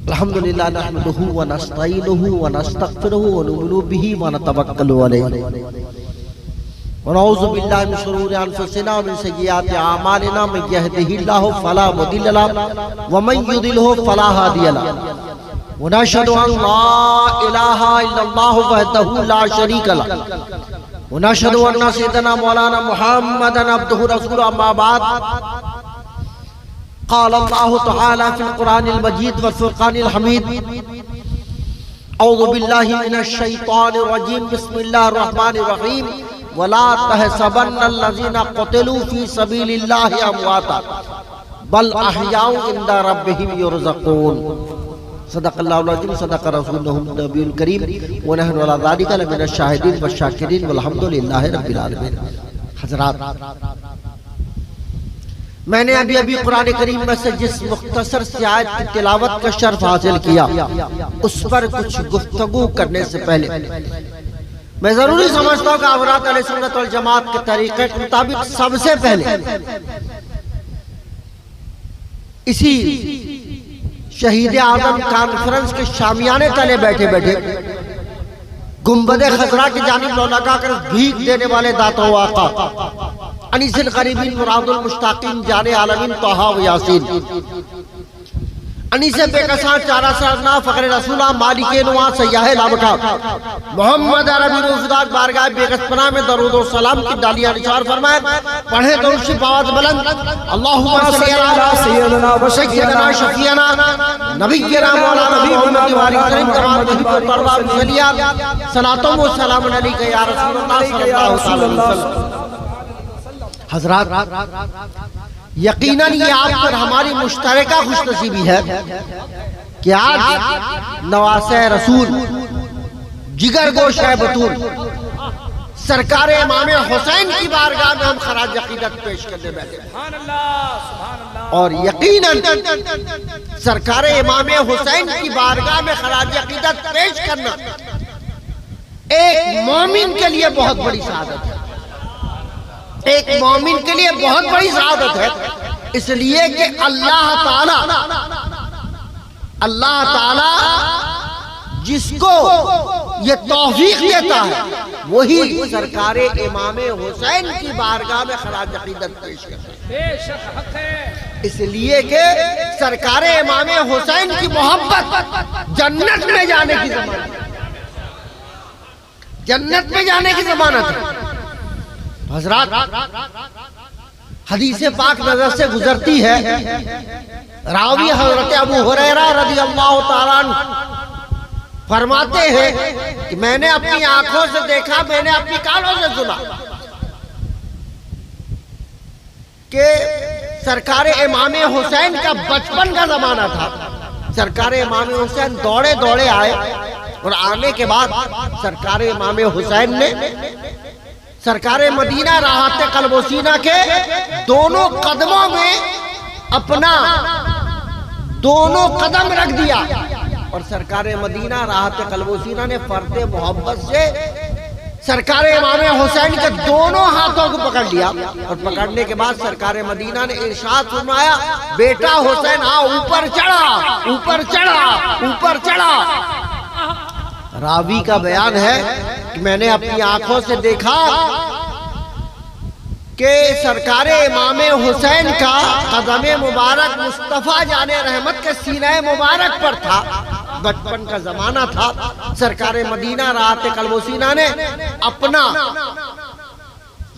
अल्हम्दुलिल्लाह नहमदुहु व नस्तईनुहु व नस्तगफिरुहु व नु'मिनु बिही व नतवक्कलु अलैहि व नऊज़ु बिल्लाहि मिन शुरूरि अनफुसिना व मिन सय्यिआति अमालिना मन यहदिहिल्लाहु फला मुदिल्ल लहु व मन युद्लिलहु फला हादिय लहु व नशहदु अन ला इलाहा इल्लल्लाहु वहदहु ला शरीका लहु व नशहदु अन्ना सय्यदना मौलाना मुहम्मदन अब्दुहु रसूलुहु अम्मा बाद क़ाल अल्लाहु तआला फ़िल क़ुरानिल मजीद व फ़ुरक़ानिल हमीद अऊज़ु बिल्लाहि मिनश शैतानिर रजीम बिस्मिल्लाहिर रहमानिर रहीम वला तहसबन्नल्लज़ीना क़ुतिलू फ़ी सबीलिल्लाहि अमवाता बल अहयाउ इंदा रब्बिहिम युरज़क़ून। सदक़ल्लाहुल अज़ीम सदक़ रसूलुहुन नबियुल करीम व नहनु अला ज़ालिका लमिनश शाहिदीन व शाकिरीन वल्हम्दुलिल्लाहि रब्बिल आलमीन। हज़रात, मैंने अभी कुरान करीम में से जिस मुख्तसर सी आयत की तिलावत का शर्फ हासिल किया, उस पर कुछ गुफ्तगू करने से पहले मैं जरूरी समझता हूँ कि अवरात अहले सुन्नत वल जमात के तरीके के मुताबिक सबसे पहले इसी शहीद आजम कॉन्फ्रेंस के शामियाने तले बैठे बैठे गुंबदे खजरा की जानिब लो लगा कर भीख देने वाले दाता आका अनीसिल गरीबीन मुरादुल मुश्ताकीन जाने आलमीन तोहा व यासीन अनीसे बेकसार चारा सरना फखरे रसूला मालिके नुआ सयाह लाबका मोहम्मद अरबी रुफदार बारगाह बेकसपना में दरूद और सलाम की डालियां निसार फरमाए। पढ़े दरूद की आवाज बुलंद अल्लाहुम्मा सल्ली अला सय्यदना व सय्यदना शफीना नबियना मौलाना मुहम्मद व आलि करीम तमाम परवार सलिया सलातुम व सलाम अलैका या रसूलल्लाह सल्लल्लाहु अलैहि वसल्लम। हज़रात, यकीनन ये आप पर हमारी मुश्तरका खुशनसीबी है कि आज नवासे रसूल जिगर गोश है बतूल सरकार इमाम हुसैन की बारगाह में हम खराज अकीदत पेश करने बैठे और यकीनन सरकार इमाम हुसैन की बारगाह में खराज अकीदत पेश करना एक मोमिन के लिए बहुत बड़ी सआदत है, एक मोमिन के लिए बहुत बड़ी सआदत है। इसलिए कि अल्लाह ताला जिसको ये तौफीक देता है वही सरकार इमाम हुसैन की बारगाह में खराज अकीदत पेश करता है। इसलिए कि सरकार इमाम हुसैन की मोहब्बत जन्नत में जाने की ज़मानत, जन्नत में जाने की ज़मानत है। हज़रात, हदीस पाक नजर से गुजरती है, रावी हज़रत अबू हुरैरा रज़ियल्लाहु ताला अन्हु फरमाते हैं कि मैंने अपनी आंखों से देखा, मैंने अपनी कानों से सुना कि सरकार इमाम हुसैन का बचपन का जमाना था। सरकार इमाम हुसैन दौड़े दौड़े आए और आने के बाद सरकार इमाम हुसैन ने सरकार मदीना राहत कल्बोसीना के दोनों कदमों में अपना दोनों कदम रख दिया और सरकार मदीना राहत कल्बोसीना ने फर्द मोहब्बत से सरकार इमाम हुसैन के दोनों हाथों को पकड़ लिया और पकड़ने के बाद सरकार मदीना ने इरशाद फरमाया, बेटा हुसैन आओ, ऊपर चढ़ा, ऊपर चढ़ा, ऊपर चढ़ा। रावी का बयान है कि मैंने अपनी आंखों से देखा कि सरकार इमाम हुसैन का कदम मुबारक मुस्तफा जाने रहमत के सीने मुबारक पर था। बचपन का जमाना था। सरकार मदीना राहत कल्बोसीना ने अपना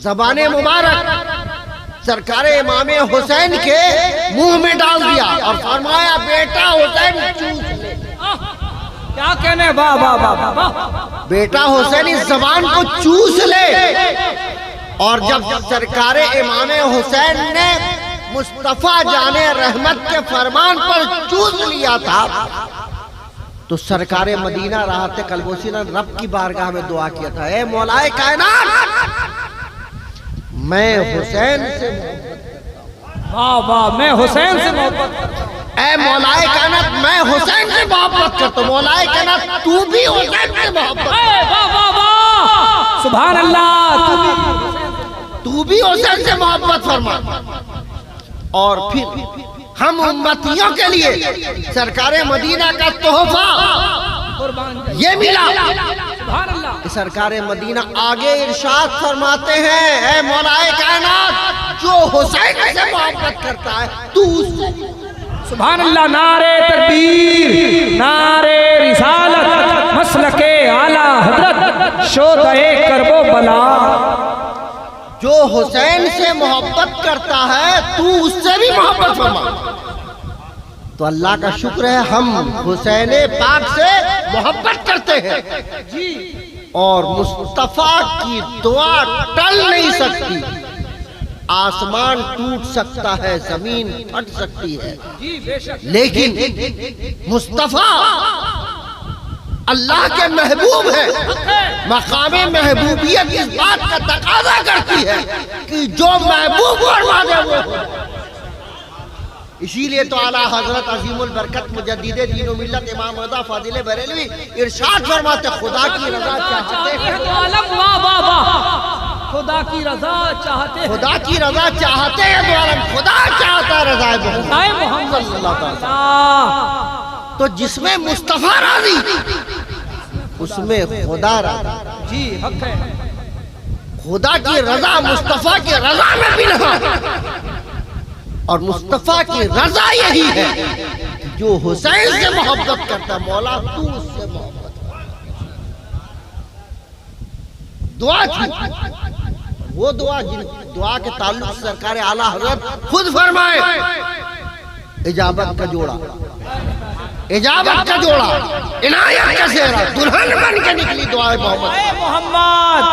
ज़बाने मुबारक सरकार इमाम हुसैन के मुंह में डाल दिया और फरमाया, बेटा हुसैन चूस ले। क्या कहने, वाह वाह वाह वाह, बेटा हुसैन इस जबान को चूस ले। और जब सरकार इमाम हुसैन ने मुस्तफा जाने रहमत के फरमान पर चूस लिया था तो सरकार मदीना राहत कल्बोसीना ने रब की बारगाह में दुआ किया था, ए मौलाए कायनात, मैं हुसैन से वाह वाह, मैं हुसैन से मोहब्बत करता हूं। ए मौलाए कायनात, मैं हुसैन से मोहब्बत करता हूं। मौलाए कायनात, तू भी हुसैन से मोहब्बत, वाह वाह वाह, सुभान अल्लाह, तू भी हुसैन से मोहब्बत फरमा। और फिर हम उम्मतियों के लिए सरकार मदीना का तोहफा कुर्बान ये मिला सुभान अल्लाह। कि सरकार मदीना आगे इरशाद फरमाते हैं, ऐ मौलाए कायनात, जो हुसैन से मोहब्बत करता है तू उससे। सुभान अल्लाह। नारे तकबीर, नारे रिसालत, मसलके आला हजरत, शोदए करबो बला। जो हुसैन से मोहब्बत करता है तू उससे भी मोहब्बत फरमा। तो अल्लाह का शुक्र है हम हुसैन पाक से मोहब्बत करते हैं जी। और मुस्तफा की दुआ टल नहीं सकती। आसमान टूट सकता है, जमीन फट सकती है, जी बेशक। लेकिन मुस्तफा अल्लाह के महबूब है। मकामे महबूबियत इस बात का तकाजा करती है कि जो महबूब फरमा दे वो हो। इसीलिए तो आला हजरत अजीमुल बरकत मुजद्दिदे दीन व मिल्लत इमाम रज़ा फादिल बरेलवी इरशाद फरमाते, खुदा की रजा चाहते हैं तो आलम वाह वाह वाह, खुदा की रजा चाहते हैं, खुदा की रजा चाहते हैं तो आलम खुदा चाहता है रज़ाए मोहम्मद सल्लल्लाहु अलैहि वसल्लम। अल्लाह। तो जिसमें मुस्तफा राजी उसमें खुदा राजी। जी हक है। खुदा की रजा मुस्तफा की रजा में भी नहीं, और मुस्तफा की रजा यही है कि जो हुसैन से मोहब्बत करता, मौला तू उससे मोहब्बत कर। दुआ थी वो दुआ जिन दुआ के ताल्लुक से सरकार आला हजरत खुद फरमाए, इजाबत का जोड़ा, इजाबत का जोड़ा, इनायत का सेहरा, दुल्हन बन के निकली दुआए मोहम्मद, मोहम्मद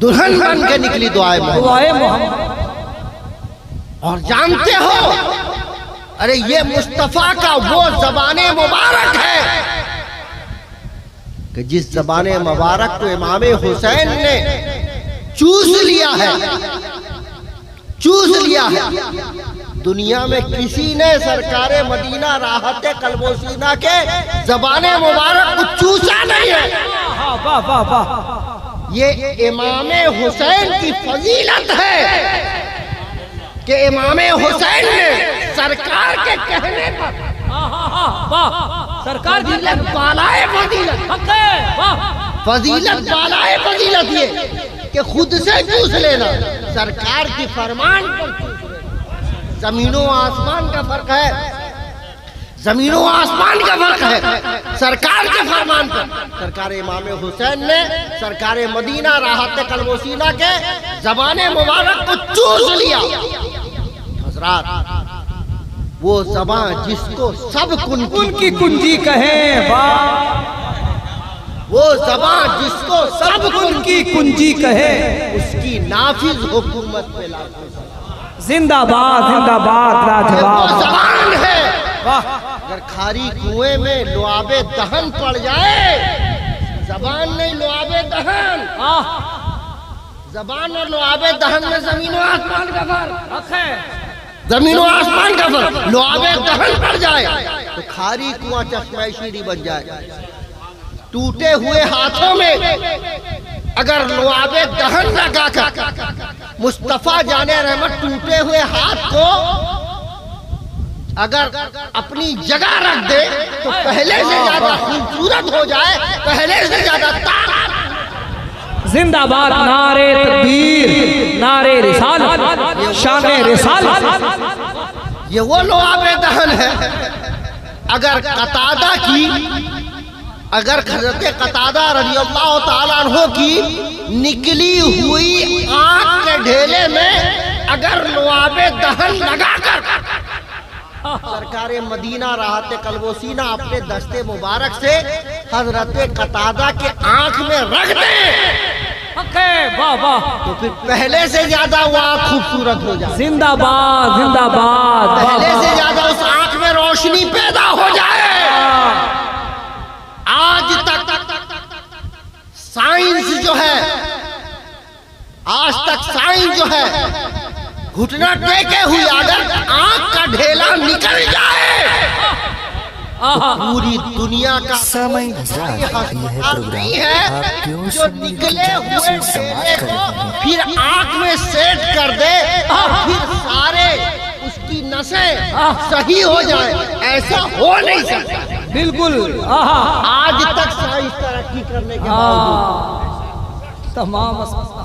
दुल्हन बन के निकली दुआए मोहम्मद। दुआए मोहम्मद। और जानते हो, अरे ये मुस्तफा का वो ज़बाने मुबारक है कि जिस ज़बाने मुबारक को इमाम हुसैन ने चूस लिया है, चूस लिया है। दुनिया में किसी ने सरकार मदीना राहत कलबोसीना के ज़बाने मुबारक को चूसा नहीं है। वाह वाह वाह। ये इमाम हुसैन की फजीलत है कि इमाम हुसैन ने सरकार के कहने पर वाह, सरकार की फजीलत बालाए फजीलत, हक है। वाह, फजीलत बालाए फजीलत ये कि खुद से चूस लेना, सरकार की फरमान पर चूस लेना। जमीनों आसमान का फर्क है, जमीनों आसमान का फर्क है सरकार के फरमान पर। सरकार इमाम हुसैन ने सरकार मदीना राहत कलबोसीना के ज़बाने मुबारक को चूस लिया। हज़रात, वो ज़बान जिसको सब उनकी कुंजी कहें, वाह, वो ज़बान जिसको सब उनकी कुंजी कहे, उसकी नाफिज हुकूमत पे लागू। जिंदाबाद जिंदाबाद वो लाजवाब। ज़बान है, वाह, अगर खारी कुएं में लुआबे दहन पड़ जाए, जबान नहीं लुआबे दहन, जबान और लुआबे दहन में जमीन और आसमान का फर्क है, जमीन और आसमान का फर्क। लुआबे दहन पड़ जाए तो खारी कुआं चश्मा-ए-शीरी बन जाए। टूटे हुए हाथों में अगर लुआबे दहन लगा कर मुस्तफा जाने रहमत टूटे हुए हाथ को अगर अपनी जगह रख दे तो पहले से ज्यादा खूबसूरत हो जाए, पहले से ज्यादा ताकत। जिंदाबाद, नारे तकबीर, नारे रिसालत, शाने रिसालत। ये वो लुआबे दहन है। अगर कतादा की, अगर हज़रत कतादा रज़ियल्लाहु ताला अन्हु की निकली हुई आंख के ढेले में अगर लुआबे दहन लगाकर सरकार मदीना राहत कलबोसीना अपने दस्ते मुबारक से हजरत कतादा के आंख में रख दे, वाह वाह, तो फिर पहले से ज्यादा वो आंख खूबसूरत हो जाए। जिंदाबाद जिंदाबाद, पहले से ज्यादा उस आंख में रोशनी पैदा हो जाए। आज तक साइंस जो है, आज तक साइंस जो है घुटना टेके हुई अगर आंख का ढेला निकल जाए तो पूरी दुनिया का समय नहीं है जो निकले हुए ढेले को फिर आंख में सेट कर दे और फिर सारे उसकी नसें सही हो जाए, ऐसा हो नहीं सकता। बिल्कुल। आहा। आज तक साइंस तरक्की करने के बावजूद तमाम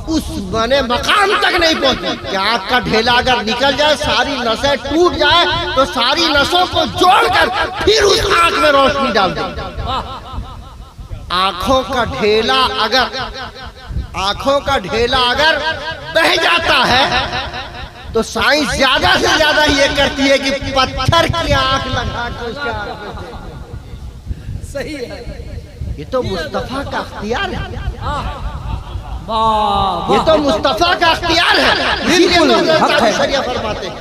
उस बने मकाम तक नहीं पहुंची कि आँख का ढेला अगर निकल जाए, सारी नसें टूट जाए, तो सारी नसों को जोड़कर फिर उस आँख में रोशनी डाल दे। आँखों का ढेला अगर बह जाता है तो साइंस ज्यादा से ज्यादा ये करती है कि पत्थर की आँख लगा के उसके आँख में। सही है। ये तो मुस्तफा का अख्तियार है। वाह ये तो मुस्तफा का अख्तियार है। इसीलिए हक है। शरिया फरमाते हैं,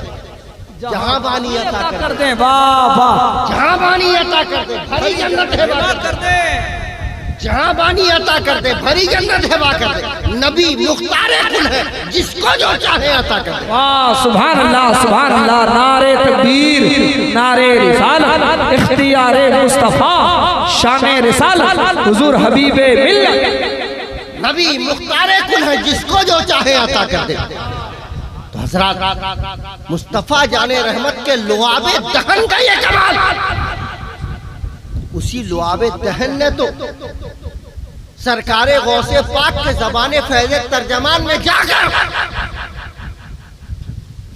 जहां बानी अता कर दे। वाह वाह। जहां बानी अता कर दे, भरी जन्नत है कर दे। जहां बानी अता कर दे, भरी जन्नत है कर दे। नबी मुख्तारे कुल है, जिसको जो चाहे अता कर दे। वाह सुभान अल्लाह सुभान अल्लाह। नारे तकबीर, नारे रिसालत, इख्तियारे मुस्तफा, शाने रिसालत, हुजूर हबीबे मिल्लत। नबी मुख्तारे कुल है, जिसको जो चाहे अता कर दे। तो हजरत मुस्तफा जाने रहमत के लुआबे दहन का ये कमाल, उसी लुआबे दहन ने तो सरकारे गौसे पाक के ज़बाने फैज़े तर्जमान में जाकर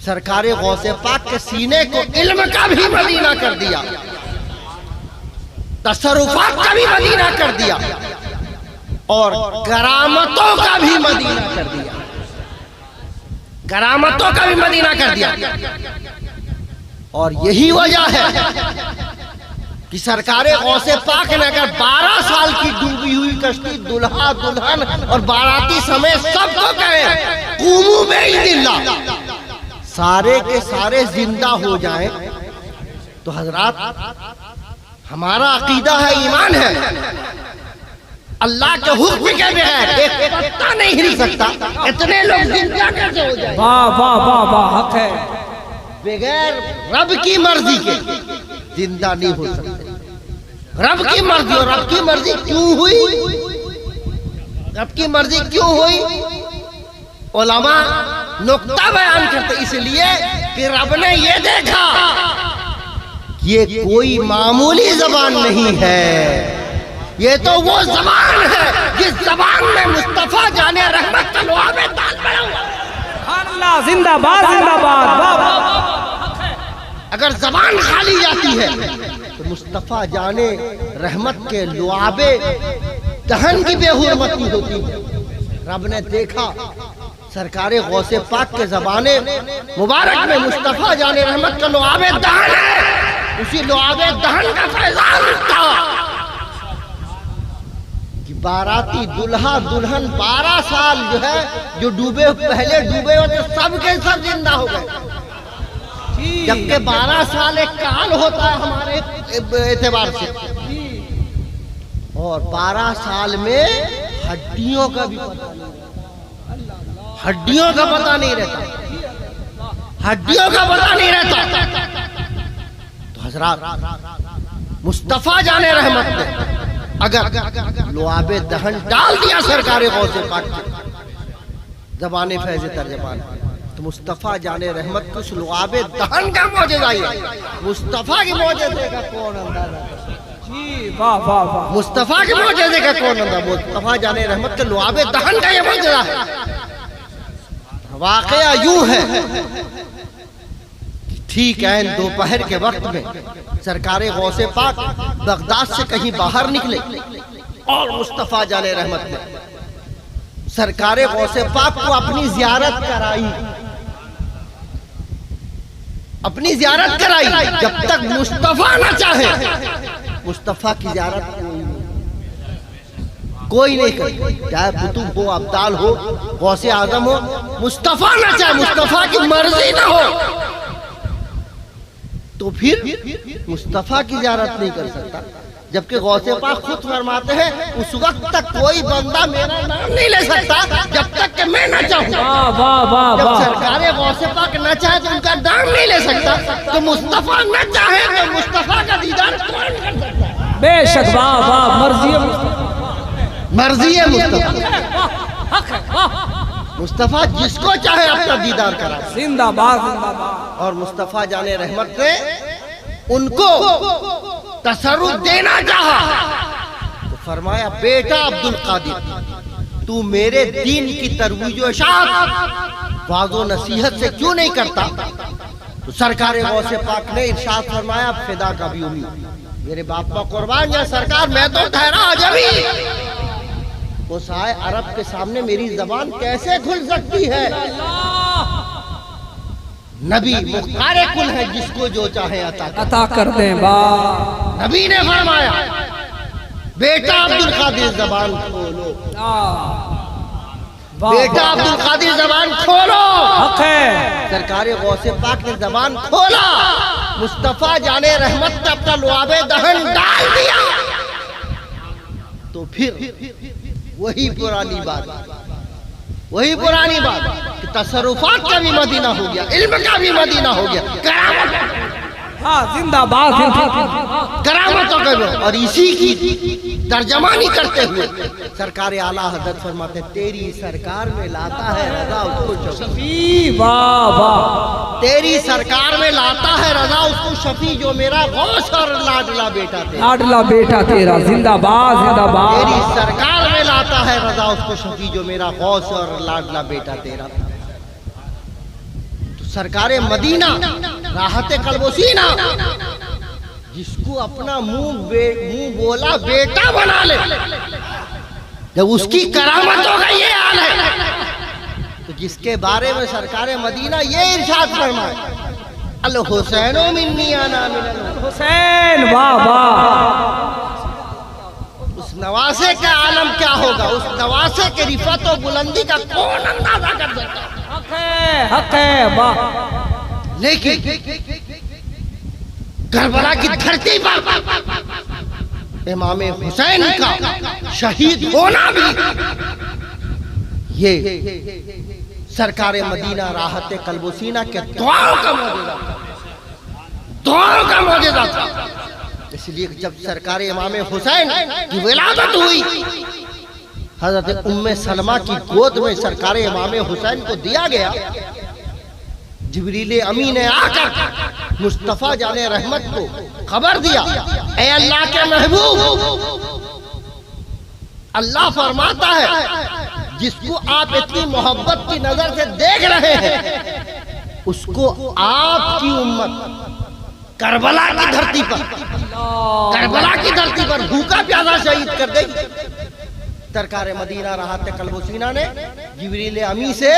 सरकारे गौसे पाक के सीने को इल्म का भी मदीना कर दिया, तसर्रुफात का भी मदीना कर दिया और करामतों का भी मदीना कर दिया। करामतों का भी मदीना कर दिया। और यही वजह है कि सरकारे गौसे पाक ने अगर 12 साल की डूबी हुई कश्ती दुल्हा दुल्हन और बाराती समेत सबको कहे कूमू बेइज़्निल्लाह, सारे के सारे जिंदा हो जाएं, तो हजरात हमारा अकीदा है, ईमान है, अल्लाह के हुक्म के बगैर एक पत्ता नहीं हिल सकता। इतने लोग जिंदा कैसे हो जाए? वाह वाह वाह वाह, हक है। बगैर रब की मर्जी के जिंदा नहीं हो सकते। रब की मर्जी, और रब की मर्जी क्यों हुई? रब की मर्जी क्यों हुई? उलमा नुक्ता बयान करते, इसलिए कि रब ने ये देखा ये कोई मामूली जबान नहीं है, ये तो वो जबान है जिस जबान में मुस्तफा जाने रहमत का लुआबे दाल पड़ा हुआ। अल्लाह जिंदाबाद जिंदाबाद। वाह वाह। अगर जबान खाली जाती है तो मुस्तफा जाने रहमत के लुआबे दहन की बेहुरमती होती है। रब ने देखा सरकारे गौसे पाक के जबाने मुबारक में मुस्तफा जाने रहमत का लुआबे दहन है, उसी लुआबे दहन का फैजान था कि बाराती दुल्हा दुल्हन 12 साल जो है, जो डूबे पहले डूबे हो तो सब के सब जिंदा हो गए। जबकि 12 साल एक काल होता है हमारे एतबार से, और 12 साल में हड्डियों का भी पता नहीं, हड्डियों का पता नहीं रहता, हड्डियों का पता नहीं रहता। तो हजरात मुस्तफा जाने रहमत ने अगर लुआबे दहन डाल दिया सरकारे गौसे पाक के जबाने फैज़े तर्जमान, तो मुस्तफा जाने रहमत को उस लुआबे दहन का मौजज़ा है। मुस्तफा के मौजज़े का कौन अंदाजा? जी वाह वाह वाह। मुस्तफा के मौजज़े का कौन अंदाजा? मुस्तफा जाने रहमत के लुआबे दहन का ये मौजज़ा है। वाक़या यूं है, ठीक है, दोपहर के वक्त में सरकारे गौसे पाक बगदाद से कहीं बाहर निकले और मुस्तफा जाने रहमत ने सरकारे गौसे पाक को अपनी जियारत कराई, अपनी जियारत कराई। जब तक मुस्तफा न चाहे मुस्तफा की जियारत कोई नहीं करे, चाहे कुतुब हो, अब्दाल हो, गौसे आजम हो, मुस्तफा न चाहे, मुस्तफा की मर्जी न हो तो फिर मुस्तफा की जियारत नहीं कर सकता। जबकि गौसे पाक खुद फरमाते हैं उस वक्त तक कोई बंदा मेरा नाम नहीं ले सकता जब तक कि मैं न चाहूं। जब सरकारे गौसे पाक न चाहे तो उनका नाम नहीं ले सकता, तो मुस्तफा न चाहे तो मुस्तफा का दीदार कौन कर सकता है? बेशक। वाह वाह। मर्जी मर्जी है मुस्तफा, मुस्तफ़ा जिसको चाहे अपना दीदार कराए। जिंदाबाद जिंदाबाद। और मुस्तफ़ा जाने रहमत ने उनको तसर्रुफ देना चाहा तो फरमाया, बेटा अब्दुल कादिर, तू मेरे दीन की तरवीज व इशाअत वाज़ो नसीहत से क्यों नहीं करता? तो सरकार गौसे पाक ने इरशाद फरमाया, फिदा का भी उम्मीद, मेरे बाप का कुर्बान या सरकार, मैं तो ठहरा अजमी। उस आए अरब के सामने मेरी जबान कैसे खुल सकती है? नबी मुख्तारे कुल है, जिसको जो चाहे अता कर दें। बा नबी ने फरमाया, बेटा अब्दुल कादिर जबान खोलो, बेटा अब्दुल कादिर जबान खोलो। हक है। सरकार गौसे पाक ने जबान खोला, मुस्तफ़ा जाने रहमत ने अपना लुआबे दहन डाल दिया। तो फिर वही पुरानी बात कि तसर्रुफात का भी मदीना हो गया, इल्म का भी मदीना हो गया, हाँ जिंदाबाद करामतों का भी। और इसी की तर्जमानी करते हुए सरकार आला हजरत फरमाते, तेरी सरकार में लाता है रजा उसको शफी। वाह वाह। तेरी सरकार में लाता है रजा उसको शफी, जो मेरा गौस और लाडला बेटा तेरा। लाडला बेटा तेरा। जिंदाबाद जिंदाबाद। तेरी सरकार में लाता है रजा उसको शफी, जो मेरा गौस और लाडला बेटा तेरा। तो सरकार मदीना राहत कल्बोसीना, जिसको अपना मुंह बोला बेटा बना ले, जब उसकी करामतों का ये हाल है, तो जिसके बारे में सरकार मदीना ये इरशाद फरमाए, अल हुसैनो मिन्नी आना मिनल हुसैन। वाह वाह। उस नवासे का आलम क्या होगा? उस नवासे के रिफत और बुलंदी का कौन अंदाजा कर सकता है? हक है। वाह। लेकिन करबला की धरती पर इमाम हुसैन का शहीद होना भी ये सरकार मदीना राहत कल्बोसीना के दुआओं का मौजूदा था, दुआओं का मौजूदा था। इसलिए जब सरकार इमाम हुसैन की विलादत हुई, हजरत उम्मे सलमा की गोद में सरकार इमाम हुसैन को दिया गया। जिब्रील अमी ने आकर मुस्तफ़ा जाने रहमत को खबर दिया, ए अल्लाह के महबूब, अल्लाह फरमाता है जिसको आप इतनी मोहब्बत की नजर से देख रहे हैं, उसको आपकी उम्मत करबला की धरती पर भूखा प्यासा शहीद कर देगी। सरकार मदीना राहत कल्बोसीना ने जिब्रील अमी से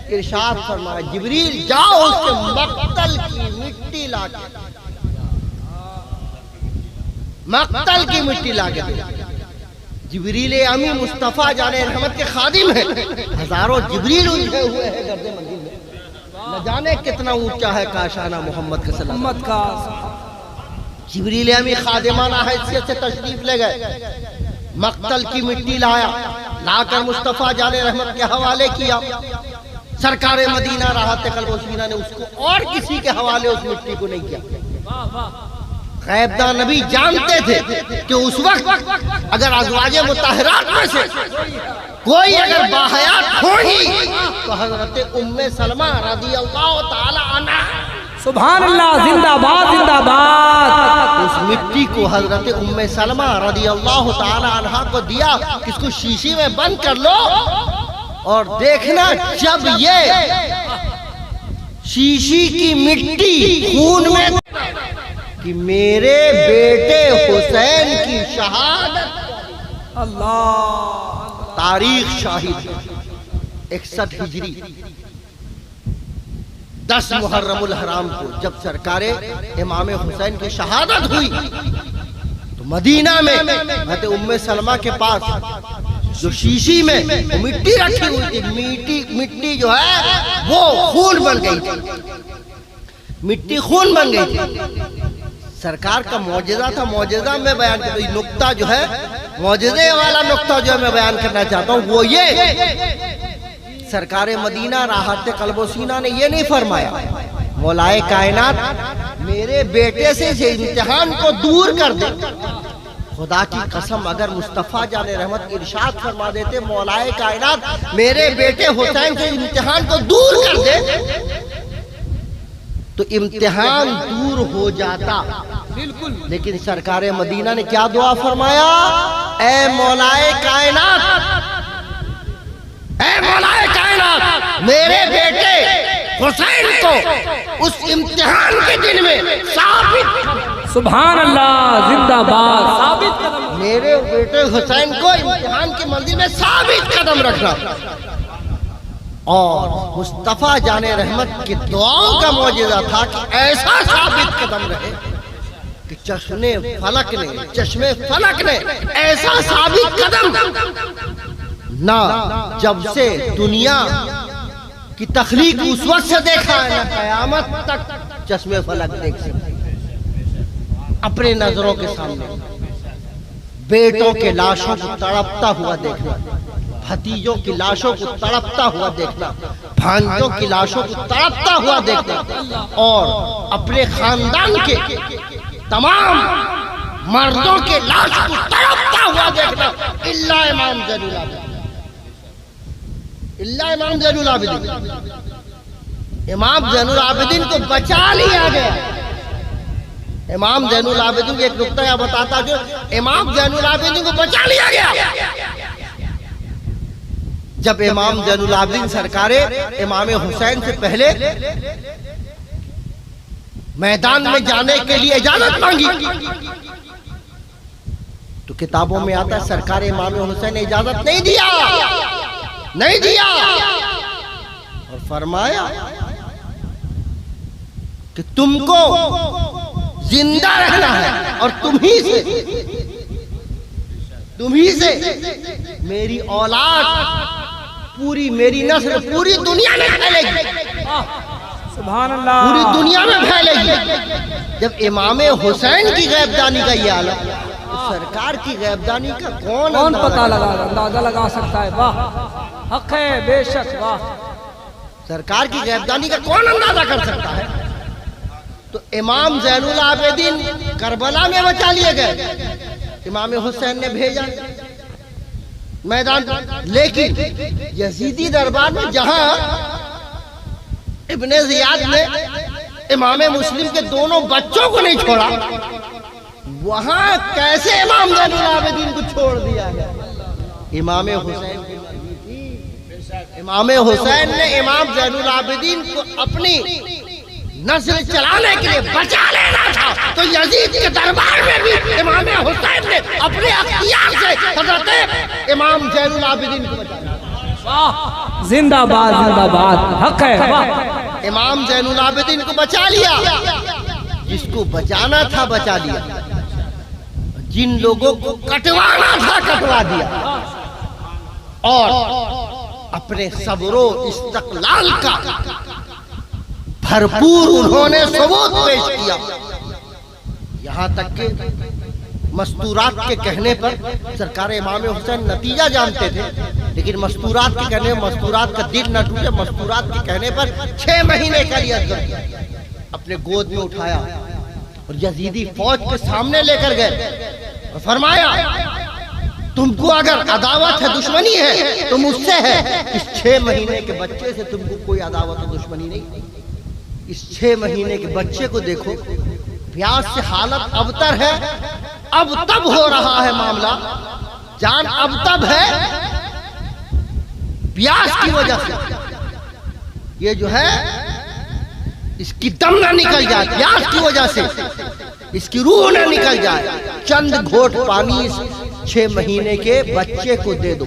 इरशाद फरमाया, जिब्रील जाओ उसके मक्तल की मिट्टी लाके, मक्तल की मिट्टी लाके दे। जिब्रील अमी मुस्तफ़ा जाने रहमत के खादिम हैं, हजारों जिब्रील उलझे हुए हैं गर्दे मंजिल में, न जाने कितना ऊंचा है काशाना मोहम्मद का सलाम का। जिब्रील अमी खादिमाना हैसियत से तशरीफ ले गए, मक्तल की मिट्टी लाया, लाकर मुस्तफ़ा जाने रहमत के हवाले किया। सरकार मदीना राहत कल्बोसीना ने उसको और किसी के हवाले उस मिट्टी को नहीं किया। गैबदान नबी जानते थे कि उस वक्त अगर अज़वाजे मुताहरात में से कोई अगर बाहयात होगी तो हजरत उम्मे सलमा रज़ियल्लाहु ताला अन्हा, सुभान अल्लाह, जिंदाबाद जिंदाबाद। उस मिट्टी को हजरत उम्मे सलमा रज़ियल्लाहु ताला अन्हा को दिया, इसको शीशी में बंद कर लो और देखना जब ये शीशी की मिट्टी खून में कि मेरे बेटे हुसैन की शहादत, अल्लाह, तारीख शाहिद 61 हिजरी 10 मुहर्रमुल हराम को जब सरकारे इमाम हुसैन की शहादत हुई तो मदीना में हज़रत उम्मे सलमा के पास जो शीशी में वो मिट्टी रखी हुई थी, मिट्टी जो है वो खून बन गई थी, मिट्टी खून बन गई थी। सरकार का मौजज़ा था, मौजज़ा में बयान कर, तो नुक्ता जो है मौजज़े वाला नुक्ता जो है मैं बयान करना चाहता हूँ वो ये, सरकार मदीना राहत कल्बोसीना ने ये नहीं फरमाया, मौलाए कायनात मेरे बेटे से इस इम्तिहान को दूर कर दे, खुदा की कसम अगर मुस्तफ़ा जाने रहमत इरशाद फरमा देते मौलाए कायनात मेरे बेटे हुसैन के इम्तिहान को दूर कर दे, तो इम्तिहान दूर हो जाता। बिल्कुल। लेकिन सरकारे मदीना ने क्या दुआ फरमाया, ऐ मौलाए कायनात, ऐ मौलाए कायनात मेरे बेटे हुसैन को उस इम्तिहान के दिन में साबित, सुभान अल्लाह, जिंदाबाद, साबित कदम, मेरे बेटे हुसैन को इम्तिहान की मंजिल में साबित कदम रखना। और मुस्तफ़ा जाने रहमत की दुआओं का मौजूदा था कि ऐसा साबित कदम रहे कि चश्मे फलक ने ऐसा साबित कदम ना जब से दुनिया की तख्लीक उस वक्त से देखा है ना कयामत तक चश्मे फलक देख सकते। अपने नजरों के सामने बेटों के लाशों को तड़पता हुआ देखना, भतीजों की लाशों को तड़पता हुआ देखना, भांजों की लाशों को तड़पता हुआ देखना, और अपने खानदान के तमाम मर्दों के लाश को तड़पता हुआ देखना, इल्ला इमाम ज़ैनुल आबिदीन, इल्ला इमाम ज़ैनुल आबिदीन। इमाम ज़ैनुल आबिदीन को बचा लिया गया। इमाम ज़ैनुल आबिदीन की एक नुक्ता यह बताता जो इमाम ज़ैनुल आबिदीन को बचा लिया गया। जब इमाम ज़ैनुल आबिदीन सरकारे इमाम हुसैन से पहले मैदान में जाने के लिए इजाजत मांगी, तो किताबों में आता है सरकार इमाम हुसैन ने इजाजत नहीं दिया और फरमाया कि तुमको जिंदा रहना है और तुम्ही से मेरी औलाद पूरी, मेरी नस्ल पूरी दुनिया में फैलेगी, सुभान अल्लाह, पूरी दुनिया में फैलेगी। जब इमाम हुसैन की गैबदानी का ये आलम, तो सरकार की गैबदानी का कौन पता अंदाजा लगा सकता है। वाह, हक है, बेशक, वाह। सरकार की गैबदानी का कौन अंदाजा कर सकता है। तो इमाम ज़ैनुल आबिदीन करबला में बचा लिए गए, इमाम हुसैन ने भेजा मैदान, लेकिन यजीदी दरबार में जहां इब्ने ज़ियाद ने इमाम मुस्लिम के दोनों बच्चों को नहीं छोड़ा, वहां कैसे इमाम ज़ैनुल आबिदीन को छोड़ दिया गया। इमाम हुसैन की मर्जी थी। इमाम हुसैन ने इमाम ज़ैनुल आबिदीन को अपनी नस्ल चलाने के लिए बचा लेना था, तो यजीद के दरबार में भी इमाम हुसैन ने अपने अख्तियार से हज़रत इमाम ज़ैनुल आबिदीन को बचा लिया। जिंदाबाद, जिंदाबाद, हक है, वाह। इमाम ज़ैनुल आबिदीन को बचा लिया, जिसको बचाना था बचा लिया, जिन लोगों को कटवाना था कटवा दिया, और अपने सब्रो इस्तक़लाल का भरपूर उन्होंने सबूत पेश किया। यहाँ तक कि मस्तूरात के कहने पर सरकार इमाम हुसैन नतीजा जानते थे, लेकिन मस्तूरात के कहने, मस्तूरात का दिल न टूटे, मस्तूरात के कहने पर 6 महीने का लिया अपने गोद में उठाया और यजीदी फौज के सामने लेकर गए और फरमाया, तुमको अगर अदावत है, दुश्मनी है, तो मुझसे है। इस 6 महीने के बच्चे से तुमको कोई अदावत और दुश्मनी नहीं। इस 6 महीने के बच्चे को देखो, प्यास से हालत अबतर है, अब तब हो रहा है मामला, जान अब तब है प्यास की वजह से। ये जो है इसकी दम ना निकल जाए, प्यास की वजह से इसकी रूह ना निकल जाए, चंद घोट पानी इस 6 महीने के बच्चे को दे दो।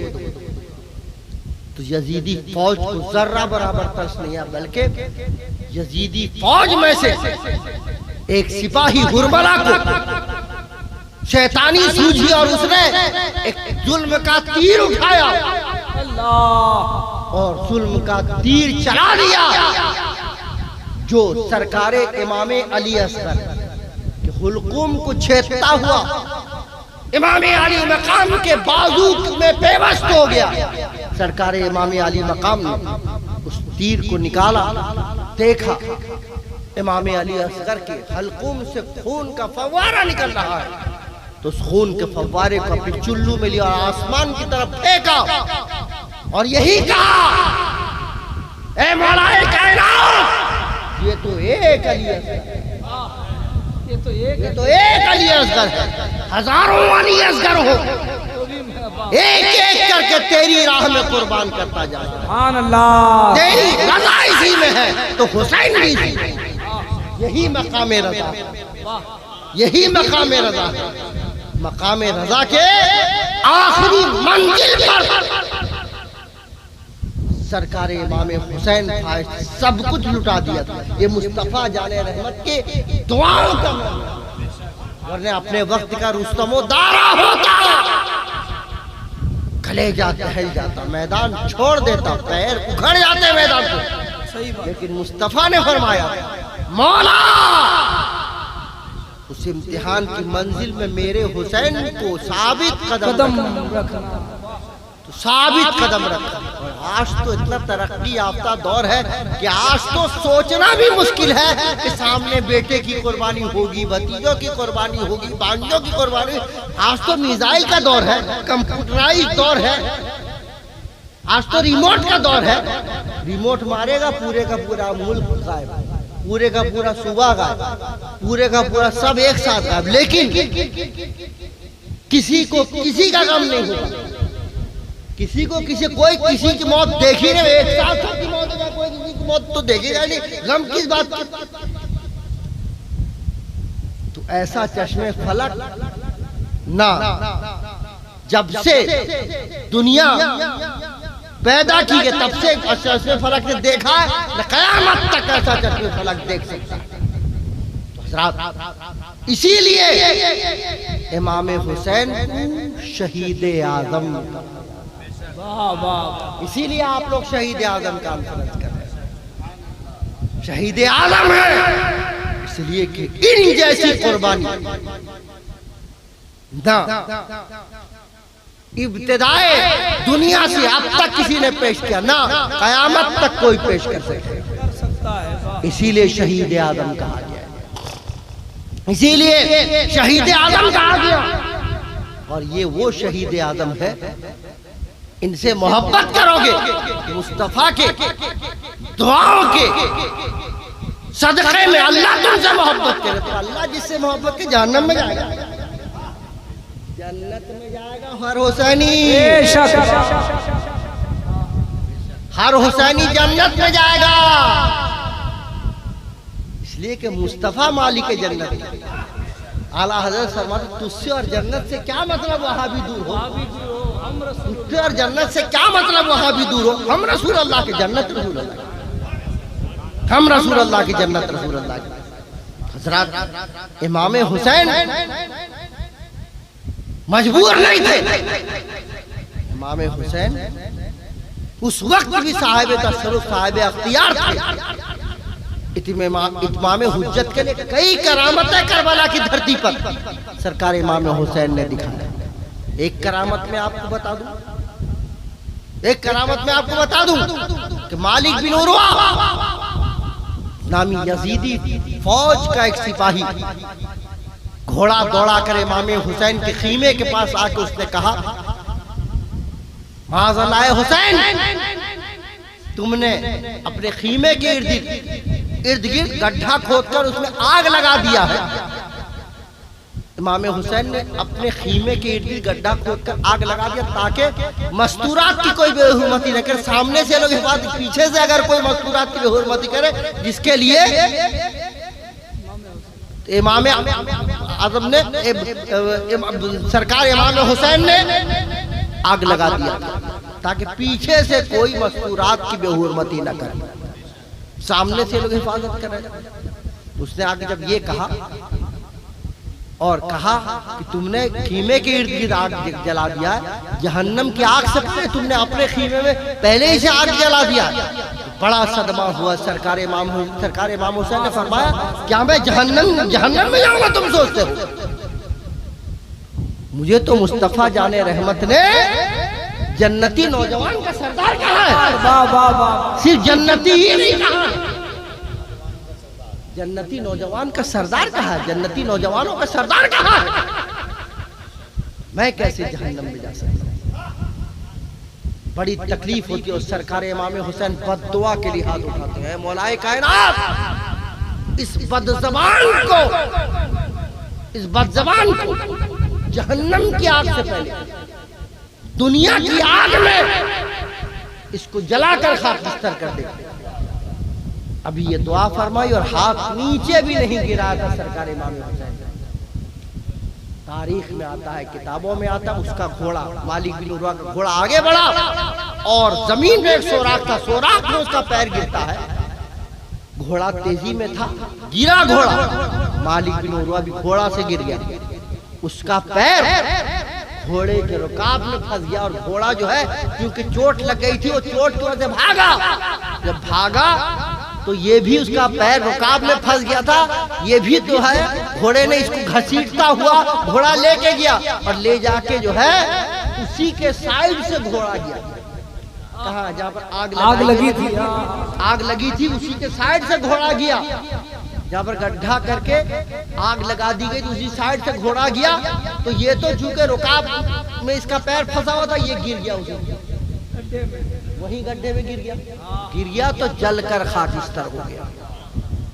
तो यजीदी फौज को जर्रा बराबर तरस नहीं आया, बल्कि यजीदी फौज में से एक सिपाही हुरमला को शैतानी सूझी और उसने एक जुल्म का तीर उठाया और जुल्म का तीर चला दिया, जो सरकारे इमाम अली असगर के हुल्कुम को छेदता हुआ इमाम अली मकाम के बाजू में बेबस हो गया। सरकार इमाम अली मकाम ने उस तीर को निकाला, देखा इमाम अली असगर के हल्कुम से खून का फव्वारा निकल रहा है। तो उस खून के फव्वारे को अपने चुल्लू में लिया और आसमान की तरफ फेंका और यही कहा, ए मौलाए कायनात, ये तो एक अली असगर, ये तो एक अली असगर है, हजारों अली असगर हो, एक एक करके तेरी राह में कुर्बान करता जा रहा है। सुभान अल्लाह, तेरी रजा इसी में है तो हुसैन भी इसी में। यही मकाम रजा, यही मकाम रजा है। मकाम रजा के आखिरी मंजिल पर सरकार इमाम हुसैन सब कुछ लुटा दिया था। ये मुस्तफा जाने रहमत के दुआओं का, वरना अपने वक्त का रुस्तमो दारा होता, कलेजा टहल जाता, मैदान छोड़ देता, पैर उखड़ जाते मैदान को। लेकिन मुस्तफा ने फरमाया, मौला उस इम्तिहान की मंजिल में मेरे हुसैन को साबित कदम रखना, तो साबित कदम रखा। और आज तो इतना तरक्की याफ्ता दौर है कि आज तो सोचना भी मुश्किल है कि सामने बेटे की कुर्बानी होगी, भतीजों की कुर्बानी होगी, भांजों की कुर्बानी। आज तो मिसाइल का दौर है, कंप्यूटराइज दौर है, आज तो रिमोट का दौर है। रिमोट मारेगा पूरे का पूरा मुल्क गायब, पूरे का पूरा सूबा गायब, पूरे का पूरा सब एक साथ गायब। लेकिन किसी को किसी का गम नहीं होगा, किसी को कोई किसी की मौत देखी नहीं, एक साथ सबकी मौत होगा, कोई किसी की मौत तो देखेगा नहीं, गम किस बात की। तो ऐसा चश्मे फलक ना जब से दुनिया पैदा की गई तब से चश्मे फलक ने देखा है, न कयामत तक ऐसा चश्मे फलक देख सकता है। इसीलिए इमाम हुसैन शहीद आजम, इसीलिए आप लोग शहीद आजम का फर्ज कर रहे हैं। शहीद आजम है इसलिए कि इन जैसी कुर्बानी ना इब्तिदाए दुनिया से अब तक किसी ने पेश किया, ना कयामत तक कोई पेश कर सकता है। इसीलिए शहीद आजम कहा गया, इसीलिए शहीद आजम कहा गया। और ये वो शहीद आजम है, इनसे मोहब्बत करोगे, मुस्तफा के दुआओं के सदक़े में अल्लाह तुमसे मोहब्बत करे, तो अल्लाह जिससे मोहब्बत के जहन्नम में जाएगा, जन्नत में जाएगा हर हुसैनी, हर हुसैनी जन्नत में जाएगा। इसलिए कि मुस्तफा मालिक जन्नत, आला हजरत फरमाते तुझसे और जन्नत से क्या मतलब, वहां भी दूर हो, तुझसे और जन्नत से क्या मतलब, वहां भी दूर हो। हम रसूल अल्लाह की जन्नत, रसूल अल्लाह, हम रसूल अल्लाह की जन्नत, रसूल अल्लाह की। हजरत इमाम हुसैन मजबूर नहीं थे, इमाम हुसैन उस वक्त भी साहिब तशर्रुफ, साहिब अख्तियार थे। इमाम हुज्जत के लिए कई करामतें करबला की धरती पर सरकार इमाम हुसैन ने दिखाया। एक करामत में आपको बता दूं, एक करामत में आपको बता दूं कि मालिक बिन उरवा नामी यजीदी फौज का एक सिपाही घोड़ा दौड़ा कर इमाम हुसैन के खीमे के पास आके उसने कहा, माज़अल्लाह हुसैन, तुमने अपने खीमे के इर्द गिर्द गड्ढा खोदकर उसमें आग लगा दिया है। इमाम हुसैन ने अपने खीमे के इर्द गिर्द गड्ढा खोदकर आग लगा दिया ताकि मस्तूरात की कोई बेहुरमती न करे। सामने से लोग हिफाजत, पीछे से अगर कोई मस्तूरात की बेहुरमती करे, जिसके लिए इमाम आजम ने सरकार इमाम हुसैन ने आग लगा दिया ताकि पीछे से कोई मस्तूरात की बेहुरमती न करे, सामने से लोग हिफाजत करें। उसने आगे जब ये कहा और कहा कि तुमने खीमे के इर्द गिर्द आग जला दिया, जहन्नम की आग सबसे तुमने अपने खीमे में पहले ही से आग जला दिया, बड़ा सदमा हुआ सरकार इमाम हुसैन ने फरमाया, क्या मैं जहन्नम में जाऊंगा तुम सोचते हो? मुझे तो मुस्तफा जाने रहमत ने जन्नती नौजवान का सरदार कहा है, सिर्फ जन्नती ही नहीं कहा, जन्नती नौजवान का सरदार कहा है, जन्नती नौजवानों का सरदार कहा है। मैं कैसे जहन्नम में जा सकता हूँ। बड़ी तकलीफ होती है। और सरकार इमाम हुसैन बद्दुआ के लिए हाथ उठाते हैं, मौलाए कायनात इस बदज़बान को, इस बदज़बान को जहन्नम की आग से पहले, दुनिया की आग में इसको जलाकर खाकस्तर कर दे। अभी ये दुआ फरमाई और हाथ नीचे भी नहीं गिरा था सरकार इमाम हुसैन। तारीख में आता है, किताबों में आता है, उसका घोड़ा मालिक बिन उरवा का घोड़ा आगे बढ़ा और जमीन में एक सोराख था, सोराख में उसका पैर गिरता है। घोड़ा तेजी में था, गिरा घोड़ा, मालिक बिन उरवा भी घोड़ा से गिर गया। उसका पैर घोड़े के रुकाब में फंस गया और घोड़ा जो है क्योंकि चोट लग गई थी, वो चोट की वजह से भागा। जब भागा तो ये भी उसका पैर रुकाब में फंस गया था। ये भी तो है, घोड़े ने इसको घसीटता हुआ घोड़ा लेके गया और ले जाके जो है उसी के साइड से घोड़ा गया। कहाँ? जहाँ पर आग लगी थी, आग लगी थी उसी के साइड से घोड़ा गया। जहाँ पर गड्ढा करके आग लगा दी गई तो उसी साइड से घोड़ा गया। तो ये तो चूंकि रुकाब में इसका पैर फंसा हुआ था, ये गिर गया उसी वहीं गड्ढे में गिर गया तो जलकर खाकिस्तर हो गया।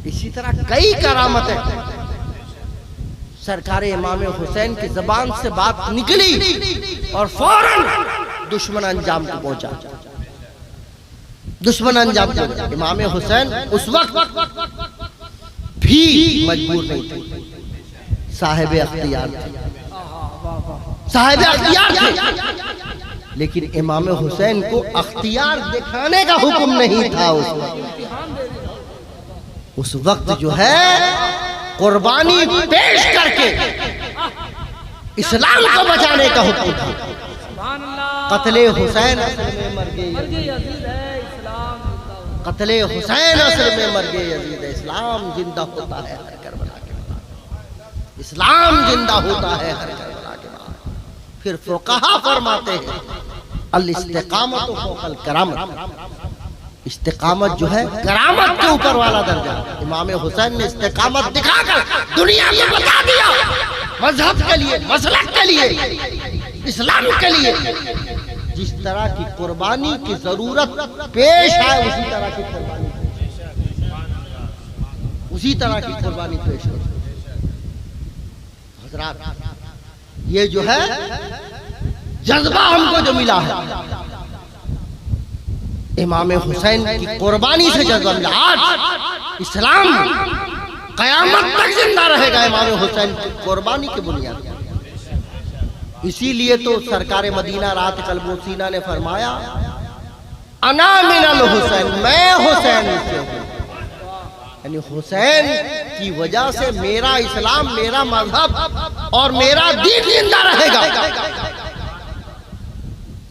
इसी तरह कई करामतें सरकार इमाम हुसैन की जबान से बात निकली और फौरन दुश्मन अंजाम को पहुंचा। दुश्मन अंजाम को इमाम हुसैन उस वक्त भी मजबूर नहीं थे, साहिब अख्तियार थे, साहिब अख्तियार थे। लेकिन इमाम हुसैन को अख्तियार दिखाने का हुक्म नहीं था। उस वक्त जो है कुर्बानी पेश करके इस्लाम को बचाने का हुक्म था। कत्ले हुसैन असल में मर गए, कत्ले हुसैन असल में मर गए यजीद, इस्लाम जिंदा होता है हर करबला के बाद, इस्लाम जिंदा होता है हर करबला के बाद। फिर फुक़हा फरमाते हैं अल इस्तिकामत फौकल करामत, इस्तिकामत जो है करामत के ऊपर वाला दर्जा। इमाम हुसैन ने इस्तिकामत दिखाकर दुनिया को बता दिया, मजहब के लिए, मसलक के लिए, इस्लाम के लिए जिस तरह की कुर्बानी की जरूरत पेश है उसी तरह की कुर्बानी, उसी तरह की कुर्बानी पेश है। हज़रात ये जो है जज्बा हमको जो मिला है इमाम हुसैन की कुर्बानी से जज्बा मिला। आज इस्लाम कयामत तक जिंदा रहेगा इमाम हुसैन की कुर्बानी की बुनियाद। इसीलिए तो सरकार मदीना रात कलबोसीना ने फरमाया अना मिनल हुसैन, मैं हुसैन से हूं, यानी हुसैन की वजह से मेरा इस्लाम, मेरा मजहब और मेरा दीन जिंदा रहेगा।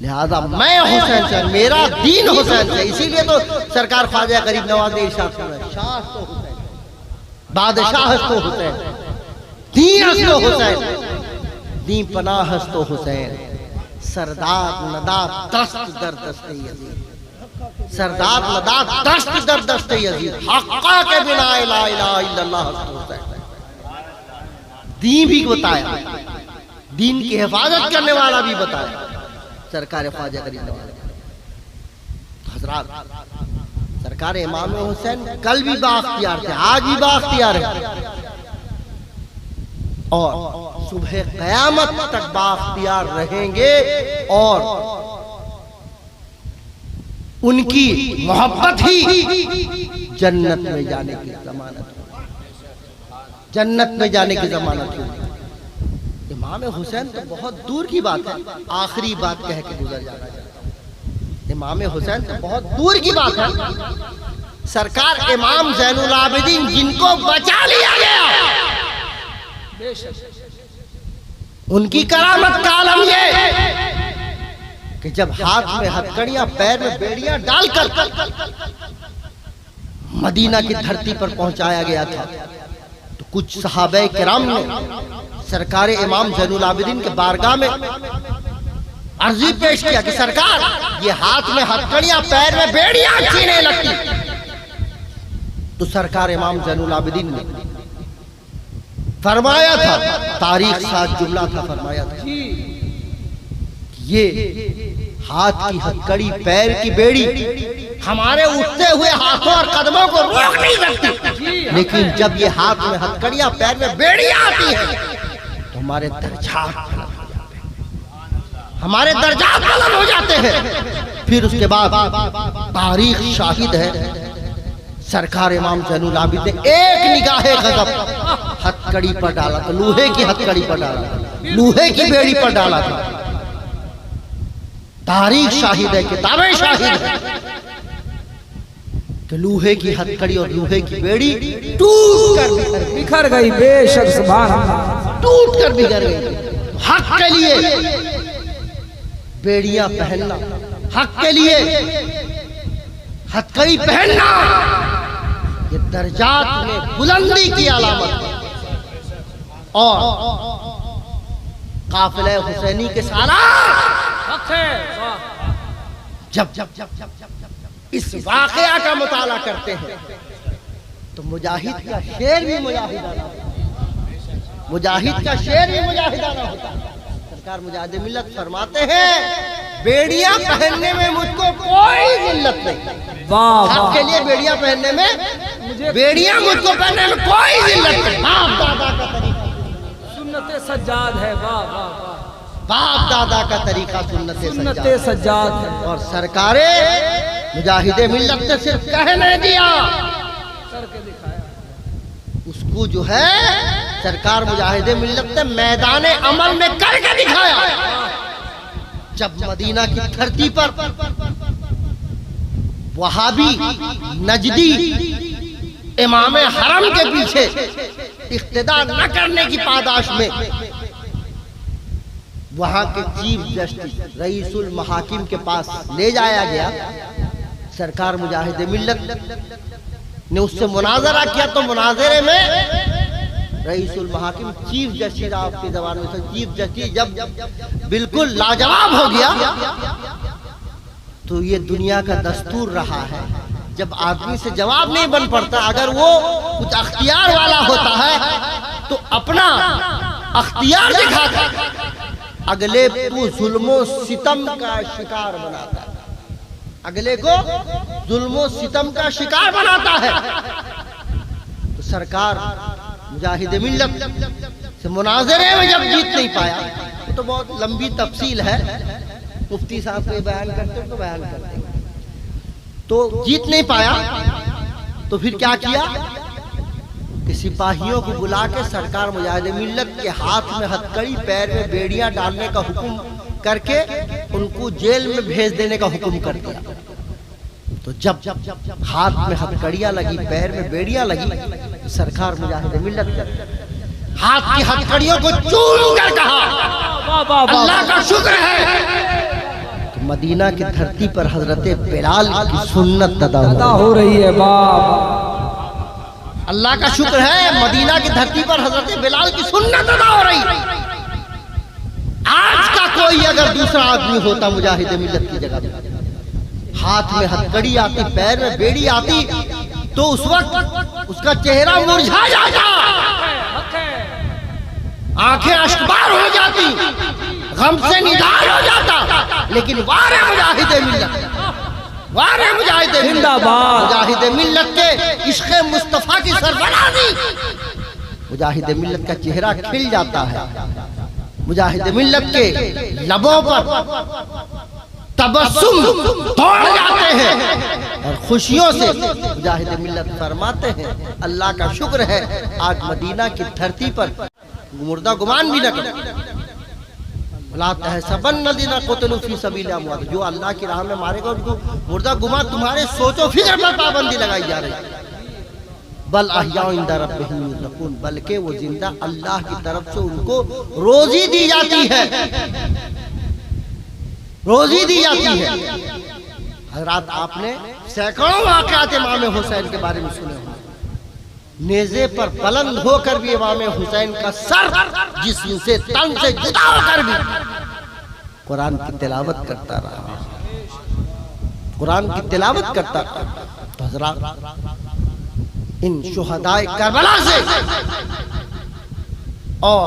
लिहाजा मैं हुसैन से, मेरा दीन हुसैन से। इसीलिए तो सरकार ख्वाजा गरीब नवाज ने इरशाद फरमाया शाह तो हुसैन, बादशाह तो हुसैन, दीन तो हुसैन, दी पनाह तो हुसैन, सरदार नदार दस्त दर दस्ते यजीद, सरदार नदार दस्त दर दस्ते यजीद, हक्का के बिना ला इलाहा इल्लल्लाह हुसैन। दीन भी बताया, दीन की हिफाजत करने वाला भी बताया सरकार ख्वाजा गरीब नवाज। हज़रात सरकार इमाम हुसैन कल भी बाख्तियार थे, आज भी बाख्तियार है और सुबह क़यामत तक बाख्तियार रहेंगे। और उनकी मोहब्बत ही जन्नत में जाने की जमानत, जन्नत में जाने की जमानत होगी। इमाम हुसैन तो बहुत दूर की बात है, आखिरी बात कह के गुजर जाना चाहता हूं। इमाम हुसैन तो बहुत दूर की बात है, सरकार इमाम ज़ैनुल आबिदीन जिनको बचा लिया गया, उनकी करामत का आलम ये कि जब हाथ में हथकड़ियां, पैर में बेड़ियां डालकर मदीना की धरती पर पहुंचाया गया था तो कुछ सहाबे किराम ने सरकार इमाम ज़ैनुल आबिदीन के बारगाह में अर्जी पेश किया कि सरकार ये हाथ में हथकड़ियां, पैर में बेड़ियां अच्छी नहीं लगती। तो सरकार इमाम ज़ैनुल आबिदीन ने फरमाया था, तारीख साथ जुमला था, फरमाया था ये हाथ की हथकड़ी, पैर की बेड़ी हमारे उठते हुए हाथों और कदमों को रोक नहीं सकती, लेकिन जब ये हाथ में हथकड़ियां, पैर में बेड़ियां आती है तो हमारे दर्जात बुलंद हो जाते हैं, हमारे दर्जात बुलंद हो जाते हैं। फिर उसके बाद तारीख शाहिद है, सरकार इमाम ज़ैनुल आबिदीन ने एक निगाहे गज़ब हथकड़ी पर डाला था, लोहे की हथकड़ी पर डाला था, लोहे की बेड़ी पर डाला था। तारीख शाहिद है, किताबें शाहिद है कि लोहे की हथकड़ी और लोहे की बेड़ी टूट कर बिखर गई। बेशक सुभान अल्लाह, टूट कर बिखर गई। हक के लिए बेड़ियां पहनना, हक के लिए हथकड़ी पहनना, ये दर्जात में बुलंदी की अलामत है। और काफिले हुसैनी के सालार जब जब जब जब जब इस वाकया का मुताला करते हैं तो मुजाहिद का शेर भी मुजाहिदाना होता है, मुजाहिद का शेर भी मुजाहिदाना होता है। सरकार मुजाहिद मिल्लत फरमाते हैं, बेड़ियां पहनने में मुझको कोई जिल्लत नहीं। हक के लिए बेड़ियां पहनने में, बेड़ियां मुझको पहनने में कोई जिल्लत नहीं। बाप दादा का तरीका सुन्नते सज्जाद है। वाह वाह वाह, बाप दादा का तरीका सुन्नते सज्जाद है। और सरकारे मुजाहिदे मिल्लत ने सिर्फ कहने दिया, करके दिखाया। उसको जो है सरकार मुजाहिदे मिल्लत ने मैदान अमल में करके दिखाया। जब मदीना की धरती पर वहाबी नजदी इमाम हरम के पीछे इख्तिदा न करने की पादाश में वहां के चीफ जस्टिस रईसुल महाकिम के पास ले जाया गया, सरकार मुजाहिद मिल्लत ने उससे मुनाजरा किया। तो मुनाजरे में रईसुल महाकिम चीफ जस्टिस, आपकी जबान में चीफ जस्टिस जब बिल्कुल लाजवाब हो गया, तो ये दुनिया का दस्तूर रहा है, जब आदमी से जवाब नहीं बन पड़ता, अगर वो कुछ अख्तियार वाला होता है तो अपना अख्तियार दिखाता, अगले को जुल्मो सितम का शिकार बनाता है, अगले को जुल्मो सितम का शिकार बनाता है। तो सरकार मुजाहिद मिल्लत से मुनाजरे में जब जीत नहीं पाया, तो बहुत लंबी तफसील है, मुफ्ती साहब को बयान करते तो बयान करते, तो जीत नहीं पाया तो फिर क्या किया कि सिपाहियों को बुला के सरकार मुजाहिद मिल्लत के हाथ में हथकड़ी, पैर में बेड़ियां डालने का हुक्म करके उनको जेल में भेज देने का हुक्म कर दिया। तो जब हाथ में हथकड़ियां लगी, पैर में बेड़ियां लगी, तो सरकार मुजाहिद मिल्लत हाथ की हथकड़ियों को चूम कर कहा, अल्लाह का शुक्र है कि मदीना की धरती पर हजरत बिलाल की सुन्नत अदा हो रही है। बाबा अल्लाह का शुक्र है, मदीना की धरती पर हजरत बिलाल की सुन्नत अदा हो रही। आज का कोई अगर दूसरा आदमी होता मुजाहिद मिल्लत की जगह, हाथ में हथकड़ी आती, पैर में बेड़ी आती, तो उस वक्त उसका चेहरा मुरझा जाता, आंखें अश्कबार हो जाती, गम से निधार हो जाता। लेकिन वारे मुजाहिद मिल्लत, वारे मुजाहिद जिंदाबाद, मुजाहिद मिल्लत के इश्क़े मुस्तफा की सरफराजी, मुजाहिद मिल्लत का चेहरा खिल जाता है, मुजाहिद मिल्लत के लबों पर तबस्सुम दौड़ जाते हैं और खुशियों से मुजाहिद मिल्लत फरमाते हैं, अल्लाह का शुक्र है आज मदीना की धरती पर मुर्दा गुमान भी न करो, जो अल्लाह की राह में मारेगा उनको मुर्दा गुमान, तुम्हारे सोचो फिक्र पर पाबंदी लगाई जा रही है। बल अहयाउ इंदा रब्बिहिम युरज़क़ून, बल्कि वो जिंदा अल्लाह की तरफ से उनको रोजी दी जाती है, रोजी दी जाती है। हज़रात आपने सैकड़ों वाक़यात इमाम हुसैन के बारे में सुने होंगे, नेज़े पर बुलंद होकर भी इमाम हुसैन का सर जिस्म से, तन से जुदा होकर भी कुरान की तिलावत करता रहा, कुरान की तिलावत करता रहा। तो हज़रात इन शुहदाए करबला से और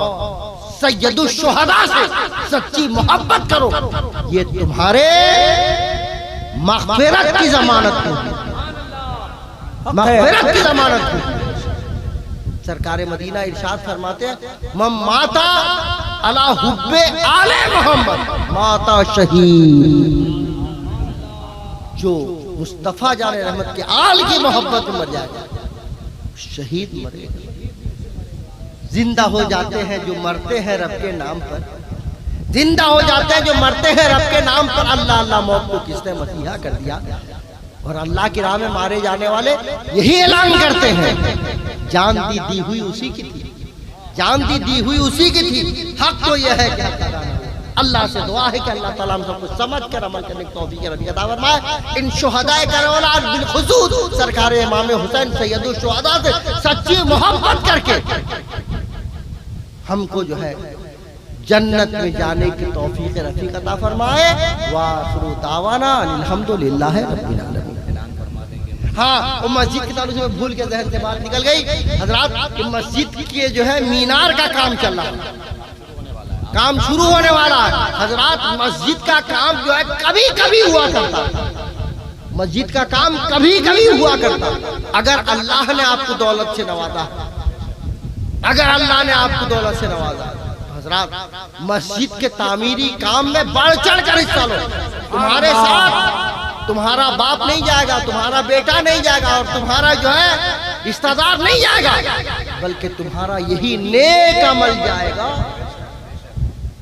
सैयदुश शुहदा से सच्ची मोहब्बत करो, ये तुम्हारे मग़फ़िरत की ज़मानत होगी, मग़फ़िरत की ज़मानत होगी। सरकार मदीना इरशाद फरमाते हैं, मम माता अला हुब्बे आले मोहम्मद माता शहीद। जो मुस्तफ़ा जाने रहमत के आल की मोहब्बत में मर जाएगा शहीद मरेगा। जिंदा हो जाते हैं जो मरते हैं रब के नाम पर, जिंदा हो जाते हैं जो मरते हैं रब के नाम पर। अल्लाह अल्लाह मौत को किसने मसीहा कर दिया। और अल्लाह की राह में मारे जाने वाले यही ऐलान करते हैं, जान दी हुई उसी की थी, जान दी हुई उसी की थी। हक तो यह है कि अल्लाह से दुआ है कि अल्लाह ताला हम सबको समझ कर अमल करने की तौफीक अता फरमाए। इन शुहदाए करबला बिलखुसूस सरकार इमाम हुसैन सैयदुश शुहदा से सच्ची मोहब्बत करके हमको जो है जन्नत में जाने की तौफीक रफ़ीक अता फरमाए। वाखिरु दावाना अल्हम्दुलिल्लाहि रब्बिल आलमीन। हाँ, वो मस्जिद के ताल्लुक से मैं भूल के ज़हन से बात निकल गई। हजरात, मस्जिद के जो है मीनार का काम चल रहा है, काम शुरू होने वाला है। हजरात, मस्जिद का काम जो है कभी कभी हुआ करता, मस्जिद का काम कभी कभी हुआ करता। अगर अल्लाह ने आपको दौलत से नवाजा, अगर अल्लाह ने आपको दौलत से नवाजा, हजरात मस्जिद के तामीरी काम में बढ़ चढ़ कर हिस्सा लो। तुम्हारे साथ तुम्हारा बाप नहीं जाएगा, तुम्हारा बेटा नहीं जाएगा और तुम्हारा जो है रिश्तेदार नहीं जाएगा, बल्कि तुम्हारा यही नेक अमल जाएगा,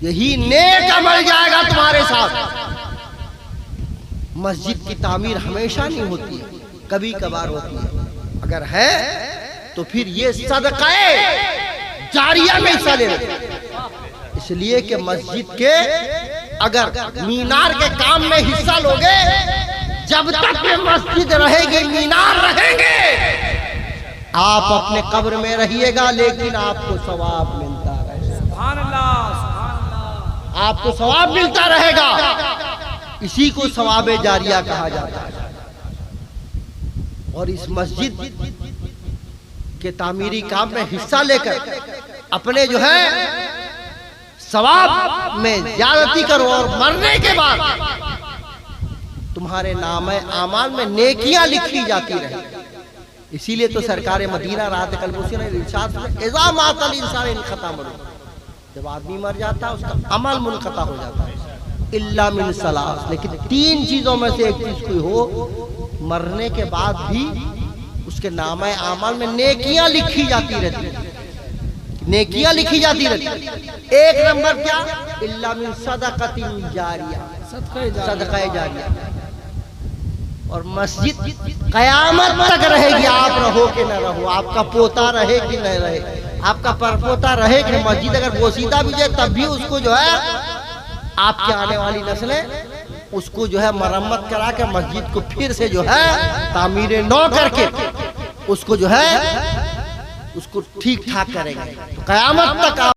यही नेक अमल जाएगा तुम्हारे साथ। मस्जिद की तामीर हमेशा नहीं होती है, कभी कभार होती है। अगर है तो फिर ये सदक़े जारिया में हिस्सा ले लो। इसलिए कि मस्जिद के अगर मीनार के काम में हिस्सा लोगे, जब तक ये मस्जिद रहेगी मीनार रहेंगे, आप अपने कब्र में रहिएगा लेकिन आपको सवाब मिलता रहेगा। सुभान अल्लाह, आपको सवाब मिलता रहेगा। इसी को सवाबे जारिया कहा जाता है। और इस मस्जिद के तामीरी काम में हिस्सा लेकर अपने जो है सवाब में ज्यादती करो और मरने के बाद तुम्हारे नाम आमाल में नेकियां लिखी जाती रहे। इसीलिए तो सरकार मदीना रात कल ने इरशाद इज़ा मातल इंसान इनक़ता अमलु, जब आदमी मर जाता है उसका अमल मुनक़ता हो जाता है, इल्ला मिन सलास, लेकिन 3 चीजों में से एक चीज कोई हो, मरने के बाद भी उसके नामे आमाल में नेकियां लिखी जाती रहती, नेकियां लिखी जाती रहती। एक नंबर क्या, इल्ला मिन सदक़तिन जारिया, सदक़ा जारिया। और मस्जिद कयामत तक रहेगी, आप रहो कि न रहो, आपका पोता रहे कि न रहे, आपका परपोता रहे कि मस्जिद अगर बोसीदा भी जाए तब भी उसको जो है आपके आने वाली नस्लें उसको जो है मरम्मत करा के मस्जिद को फिर से जो है तामीर नौ करके उसको जो है उसको ठीक ठाक करेंगे। तो कयामत तक